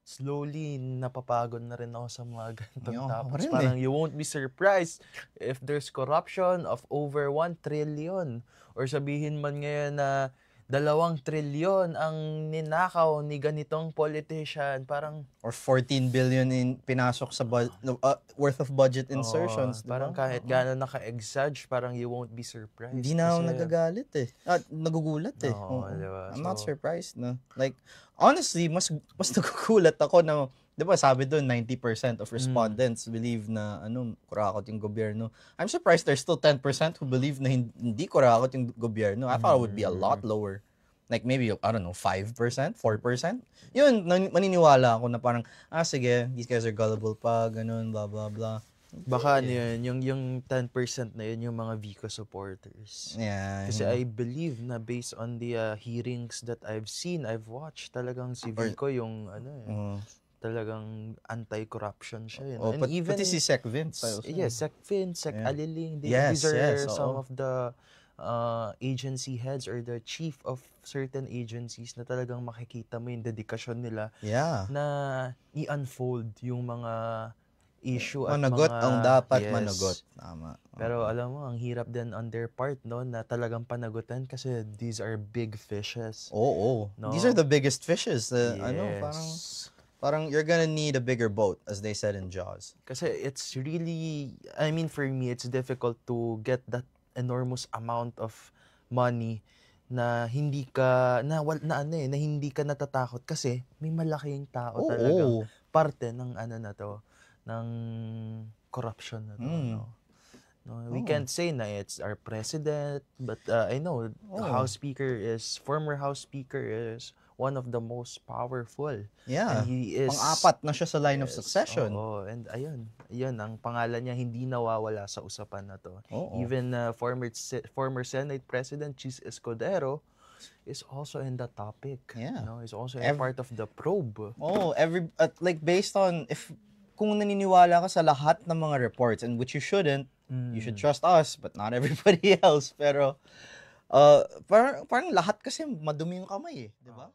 slowly napapagod na rin ako sa mga ganitong Ako topics. rin Parang you won't be surprised if there's corruption of over 1 trillion. Or sabihin man ngayon na 2 trilyon ang ninakaw ni ganitong politician. Parang, Or 14 billion in pinasok sa worth of budget insertions, di ba? parang kahit gano'n naka-exage, parang you won't be surprised. Hindi na ako Kasi, nagagalit eh. Nagugulat eh. Oo, Oo. diba? I'm not So, surprised na. Like, honestly, mas nagugulat ako na, di ba sabi doon, 90% of respondents believe na, kurakot yung gobyerno. I'm surprised there's still 10% who believe na hindi kurakot yung gobyerno. I thought it would be a lot lower. Like maybe, I don't know, 5%, 4%. Yun, maniniwala ako na parang, sige, these guys are gullible pa, ganun, blah, blah, blah. baka ano yun, yung 10% na yun, yung mga Vico supporters. Yeah. Kasi I believe na based on the hearings that I've seen, I've watched, talagang si Vico yung talagang anti-corruption siya. And even pati si Sec Vince. yes, Sec Vince, Sec Yeah. Aliling, Yes, these are yes, some oo. of the agency heads or the chief of certain agencies na talagang makikita mo yung dedikasyon nila Yeah. na i-unfold yung mga issue at Managot mga... ang dapat yes. managot. Tama. Pero alam mo, ang hirap din on their part, no, na talagang panagutan kasi these are big fishes. Oo. No? These are the biggest fishes. Yes. Parang you're gonna need a bigger boat, as they said in Jaws. Kasi it's really, I mean, for me, it's difficult to get that enormous amount of money na hindi ka na hindi ka natatakot kasi may malaking tao talagang parte ng ng corruption na to. No, we can't say na it's our president, but I know former House Speaker is one of the most powerful. Yeah. And he is pang-apat na siya sa line of succession. Oo, and ayun, ang pangalan niya hindi nawawala sa usapan na to. Oo. Even former Senate President Chis Escudero is also in the topic. Yeah. Is also a part of the probe. Like based on kung naniniwala ka sa lahat ng mga reports, and which you shouldn't, you should trust us, but not everybody else. Pero parang lahat kasi madumi yung kamay eh, di ba?